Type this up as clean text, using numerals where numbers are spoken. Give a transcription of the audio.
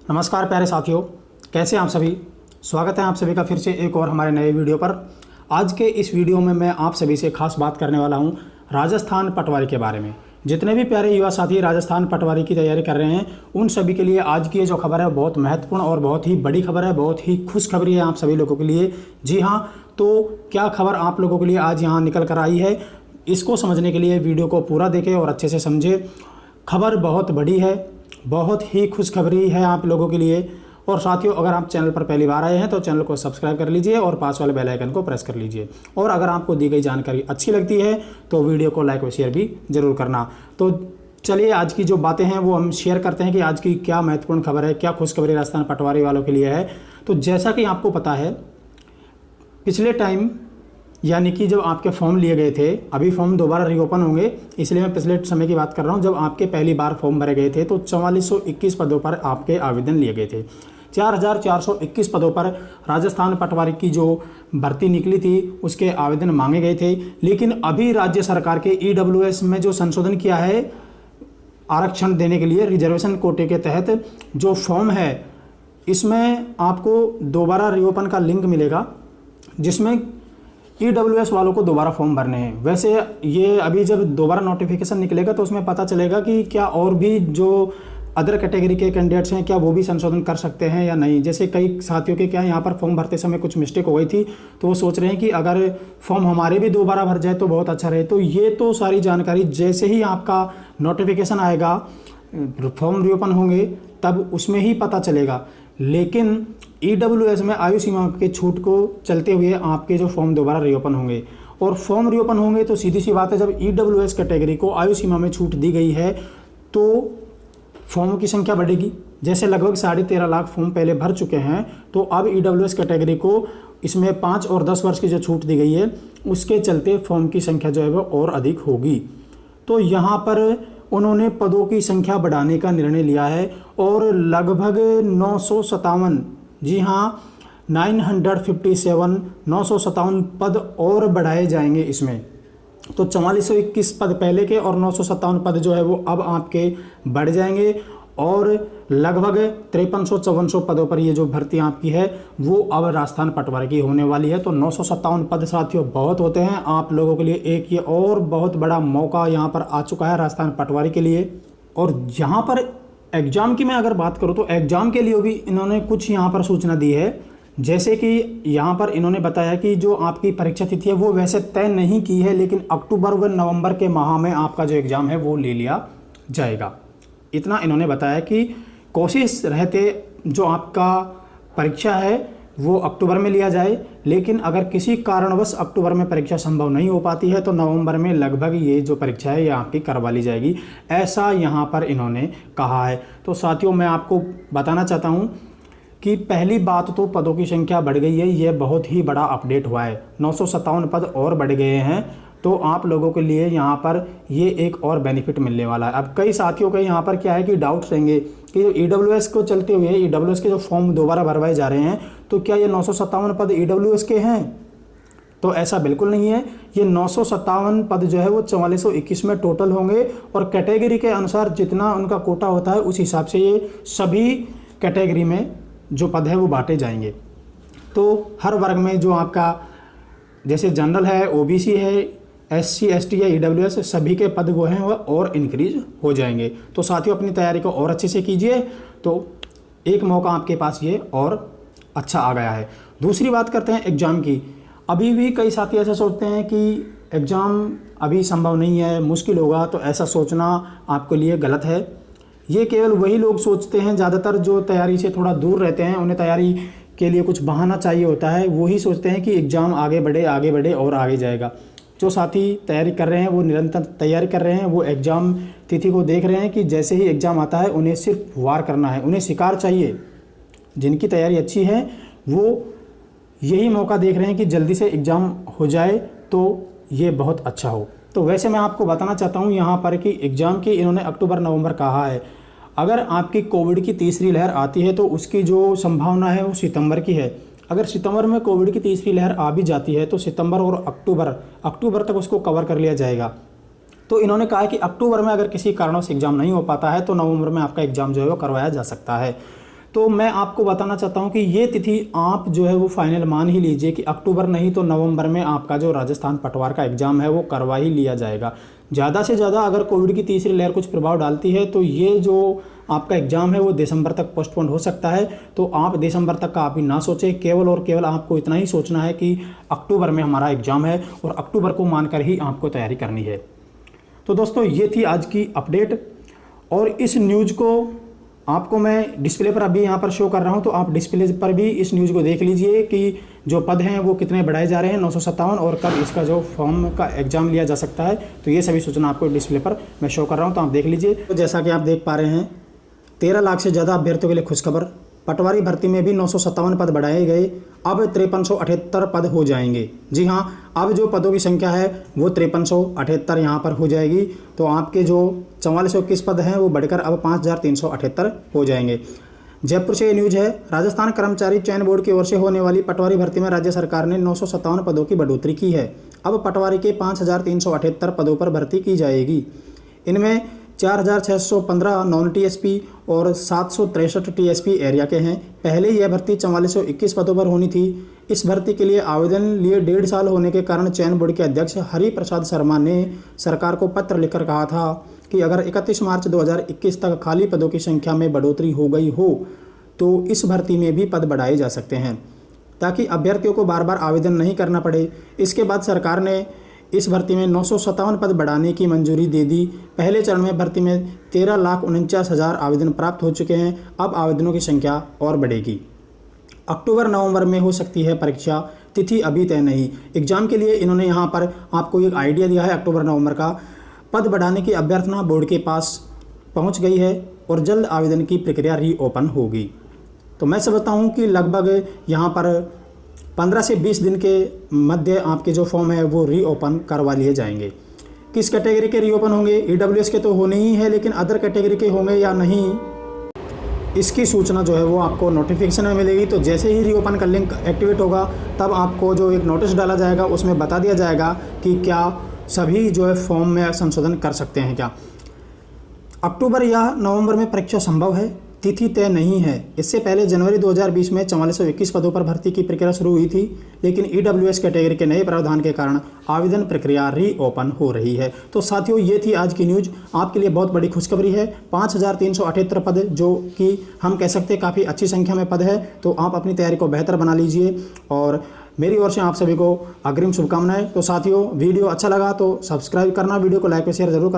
नमस्कार प्यारे साथियों, कैसे हैं आप सभी। स्वागत है आप सभी का फिर से एक और हमारे नए वीडियो पर। आज के इस वीडियो में मैं आप सभी से खास बात करने वाला हूं राजस्थान पटवारी के बारे में। जितने भी प्यारे युवा साथी राजस्थान पटवारी की तैयारी कर रहे हैं उन सभी के लिए आज की ये जो खबर है बहुत महत्वपूर्ण और बहुत ही बड़ी खबर है, बहुत ही खुशखबरी है आप सभी लोगों के लिए। जी हाँ, तो क्या खबर आप लोगों के लिए आज यहाँ निकल कर आई है, इसको समझने के लिए वीडियो को पूरा देखें और अच्छे से समझे। खबर बहुत बड़ी है, बहुत ही खुशखबरी है आप लोगों के लिए। और साथियों, अगर आप चैनल पर पहली बार आए हैं तो चैनल को सब्सक्राइब कर लीजिए और पास वाले बेल आइकन को प्रेस कर लीजिए। और अगर आपको दी गई जानकारी अच्छी लगती है तो वीडियो को लाइक और शेयर भी जरूर करना। तो चलिए आज की जो बातें हैं वो हम शेयर करते हैं कि आज की क्या महत्वपूर्ण खबर है, क्या खुशखबरी राजस्थान पटवारी वालों के लिए है। तो जैसा कि आपको पता है, पिछले टाइम यानी कि जब आपके फॉर्म लिए गए थे, अभी फॉर्म दोबारा रीओपन होंगे, इसलिए मैं पिछले समय की बात कर रहा हूं। जब आपके पहली बार फॉर्म भरे गए थे तो 4421 पदों पर आपके आवेदन लिए गए थे। 4421 पदों पर राजस्थान पटवारी की जो भर्ती निकली थी उसके आवेदन मांगे गए थे। लेकिन अभी राज्य सरकार के EWS में जो संशोधन किया है आरक्षण देने के लिए, रिजर्वेशन कोटे के तहत जो फॉर्म है, इसमें आपको दोबारा रीओपन का लिंक मिलेगा जिसमें EWS वालों को दोबारा फॉर्म भरने हैं। वैसे ये अभी जब दोबारा नोटिफिकेशन निकलेगा तो उसमें पता चलेगा कि क्या और भी जो अदर कैटेगरी के कैंडिडेट्स हैं क्या वो भी संशोधन कर सकते हैं या नहीं। जैसे कई साथियों के क्या यहाँ पर फॉर्म भरते समय कुछ मिस्टेक हो गई थी तो वो सोच रहे हैं कि अगर फॉर्म हमारे भी दोबारा भर जाए तो बहुत अच्छा रहे। तो ये तो सारी जानकारी जैसे ही आपका नोटिफिकेशन आएगा, फॉर्म रीओपन होंगे, तब उसमें ही पता चलेगा। लेकिन EWS में आयु सीमा के छूट को चलते हुए आपके जो फॉर्म दोबारा रीओपन होंगे, और फॉर्म रीओपन होंगे तो सीधी सी बात है, जब EWS कैटेगरी को आयु सीमा में छूट दी गई है तो फॉर्मों की संख्या बढ़ेगी। जैसे लगभग 13.5 लाख फॉर्म पहले भर चुके हैं, तो अब EWS कैटेगरी को इसमें 5 और 10 वर्ष की जो छूट दी गई है उसके चलते फॉर्म की संख्या जो है वो और अधिक होगी। तो यहाँ पर उन्होंने पदों की संख्या बढ़ाने का निर्णय लिया है और लगभग 957, जी हाँ 957 पद और बढ़ाए जाएंगे इसमें। तो 4421 पद पहले के और 957 पद जो है वो अब आपके बढ़ जाएंगे और लगभग 5300-5400 पदों पर ये जो भर्ती आपकी है वो अब राजस्थान पटवारी की होने वाली है। तो 957 पद साथियों बहुत होते हैं आप लोगों के लिए। एक ये और बहुत बड़ा मौका यहाँ पर आ चुका है राजस्थान पटवारी के लिए। और यहाँ पर एग्जाम की मैं अगर बात करूँ तो एग्जाम के लिए भी इन्होंने कुछ यहाँ पर सूचना दी है। जैसे कि यहाँ पर इन्होंने बताया कि जो आपकी परीक्षा तिथि है वो वैसे तय नहीं की है, लेकिन अक्टूबर व नवंबर के माह में आपका जो एग्ज़ाम है वो ले लिया जाएगा। इतना इन्होंने बताया कि कोशिश रहते जो आपका परीक्षा है वो अक्टूबर में लिया जाए, लेकिन अगर किसी कारणवश अक्टूबर में परीक्षा संभव नहीं हो पाती है तो नवंबर में लगभग ये जो परीक्षा है ये आपकी करवा ली जाएगी, ऐसा यहाँ पर इन्होंने कहा है। तो साथियों, मैं आपको बताना चाहता हूँ कि पहली बात तो पदों की संख्या बढ़ गई है, ये बहुत ही बड़ा अपडेट हुआ है। 957 पद और बढ़ गए हैं, तो आप लोगों के लिए यहाँ पर ये एक और बेनिफिट मिलने वाला है। अब कई साथियों का यहाँ पर क्या है कि डाउट्स रहेंगे कि जो EWS को चलते हुए EWS के जो फॉर्म दोबारा भरवाए जा रहे हैं तो क्या ये 957 पद EWS के हैं? तो ऐसा बिल्कुल नहीं है। ये 957 पद जो है वो 4421 में टोटल होंगे और कैटेगरी के अनुसार जितना उनका कोटा होता है उस हिसाब से ये सभी कैटेगरी में जो पद है वो बांटे जाएंगे। तो हर वर्ग में जो आपका जैसे जनरल है, OBC है, SC ST या EWS सभी के पद वो हैं वो और इंक्रीज हो जाएंगे। तो साथियों, अपनी तैयारी को और अच्छे से कीजिए, तो एक मौका आपके पास ये और अच्छा आ गया है। दूसरी बात करते हैं एग्ज़ाम की। अभी भी कई साथी ऐसा सोचते हैं कि एग्ज़ाम अभी संभव नहीं है, मुश्किल होगा, तो ऐसा सोचना आपके लिए गलत है। ये केवल वही लोग सोचते हैं, ज़्यादातर जो तैयारी से थोड़ा दूर रहते हैं, उन्हें तैयारी के लिए कुछ बहाना चाहिए होता है, वही सोचते हैं कि एग्ज़ाम आगे बढ़े और आगे जाएगा। जो साथी तैयारी कर रहे हैं वो निरंतर तैयारी कर रहे हैं, वो एग्ज़ाम तिथि को देख रहे हैं कि जैसे ही एग्ज़ाम आता है उन्हें सिर्फ वार करना है, उन्हें शिकार चाहिए। जिनकी तैयारी अच्छी है वो यही मौका देख रहे हैं कि जल्दी से एग्ज़ाम हो जाए तो ये बहुत अच्छा हो। तो वैसे मैं आपको बताना चाहता हूँ यहाँ पर कि एग्ज़ाम की इन्होंने अक्टूबर नवंबर कहा है। अगर आपकी कोविड की तीसरी लहर आती है तो उसकी जो संभावना है वो सितंबर की है। अगर सितंबर में कोविड की तीसरी लहर आ भी जाती है तो सितंबर और अक्टूबर तक उसको कवर कर लिया जाएगा। तो इन्होंने कहा कि अक्टूबर में अगर किसी कारणों से एग्ज़ाम नहीं हो पाता है तो नवंबर में आपका एग्ज़ाम जो है वो करवाया जा सकता है। तो मैं आपको बताना चाहता हूं कि ये तिथि आप जो है वो फाइनल मान ही लीजिए कि अक्टूबर नहीं तो नवंबर में आपका जो राजस्थान पटवार का एग्जाम है वो करवा ही लिया जाएगा। ज़्यादा से ज़्यादा अगर कोविड की तीसरी लहर कुछ प्रभाव डालती है तो ये जो आपका एग्जाम है वो दिसंबर तक पोस्टपोन हो सकता है। तो आप दिसंबर तक का आप भी ना सोचें, केवल और केवल आपको इतना ही सोचना है कि अक्टूबर में हमारा एग्जाम है और अक्टूबर को मानकर ही आपको तैयारी करनी है। तो दोस्तों ये थी आज की अपडेट और इस न्यूज़ को आपको मैं डिस्प्ले पर अभी यहाँ पर शो कर रहा हूँ, तो आप डिस्प्ले पर भी इस न्यूज़ को देख लीजिए कि जो पद हैं वो कितने बढ़ाए जा रहे हैं 957 और कब इसका जो फॉर्म का एग्ज़ाम लिया जा सकता है। तो ये सभी सूचना आपको डिस्प्ले पर मैं शो कर रहा हूँ, तो आप देख लीजिए। तो जैसा कि आप देख पा रहे हैं 13 लाख से ज़्यादा अभ्यर्थियों के लिए खुशखबर, पटवारी भर्ती में भी 957 पद बढ़ाए गए, अब 5378 पद हो जाएंगे। जी हाँ, अब जो पदों की संख्या है वो 5378 यहाँ पर हो जाएगी। तो आपके जो 4421 पद हैं वो बढ़कर अब 5378 हो जाएंगे। जयपुर से ये न्यूज है, राजस्थान कर्मचारी चयन बोर्ड की ओर से होने वाली पटवारी भर्ती में राज्य सरकार ने 957 पदों की बढ़ोतरी की है। अब पटवारी के 5378 पदों पर भर्ती की जाएगी। इनमें 4615 नॉन टीएसपी और 763 टीएसपी एरिया के हैं। पहले यह भर्ती 4421 पदों पर होनी थी। इस भर्ती के लिए आवेदन लिए 1.5 साल होने के कारण चयन बोर्ड के अध्यक्ष हरि प्रसाद शर्मा ने सरकार को पत्र लिखकर कहा था कि अगर 31 मार्च 2021 तक खाली पदों की संख्या में बढ़ोतरी हो गई हो तो इस भर्ती में भी पद बढ़ाए जा सकते हैं, ताकि अभ्यर्थियों को बार बार आवेदन नहीं करना पड़े। इसके बाद सरकार ने इस भर्ती में 957 पद बढ़ाने की मंजूरी दे दी। पहले चरण में भर्ती में 13,49,000 आवेदन प्राप्त हो चुके हैं। अब आवेदनों की संख्या और बढ़ेगी। अक्टूबर नवंबर में हो सकती है परीक्षा, तिथि अभी तय नहीं। एग्जाम के लिए इन्होंने यहाँ पर आपको एक आइडिया दिया है अक्टूबर नवंबर का। पद बढ़ाने की अभ्यर्थना बोर्ड के पास पहुँच गई है और जल्द आवेदन की प्रक्रिया रीओपन होगी। तो मैं समझता हूँ कि लगभग यहाँ पर 15 से 20 दिन के मध्य आपके जो फॉर्म है वो रीओपन करवा लिए जाएंगे। किस कैटेगरी के रीओपन होंगे? ईडब्ल्यूएस के तो होने ही है, लेकिन अदर कैटेगरी के होंगे या नहीं, इसकी सूचना जो है वो आपको नोटिफिकेशन में मिलेगी। तो जैसे ही रीओपन का लिंक एक्टिवेट होगा तब आपको जो एक नोटिस डाला जाएगा उसमें बता दिया जाएगा कि क्या सभी जो है फॉर्म में संशोधन कर सकते हैं क्या। अक्टूबर या नवंबर में परीक्षा संभव है, तिथि तय नहीं है। इससे पहले जनवरी 2020 में 4421 पदों पर भर्ती की प्रक्रिया शुरू हुई थी, लेकिन ईडब्ल्यूएस कैटेगरी के नए प्रावधान के कारण आवेदन प्रक्रिया रीओपन हो रही है। तो साथियों ये थी आज की न्यूज़, आपके लिए बहुत बड़ी खुशखबरी है। 5378 पद जो कि हम कह सकते हैं काफ़ी अच्छी संख्या में पद है। तो आप अपनी तैयारी को बेहतर बना लीजिए और मेरी ओर से आप सभी को अग्रिम शुभकामनाएं। तो साथियों वीडियो अच्छा लगा तो सब्सक्राइब करना, वीडियो को लाइक और शेयर जरूर करना।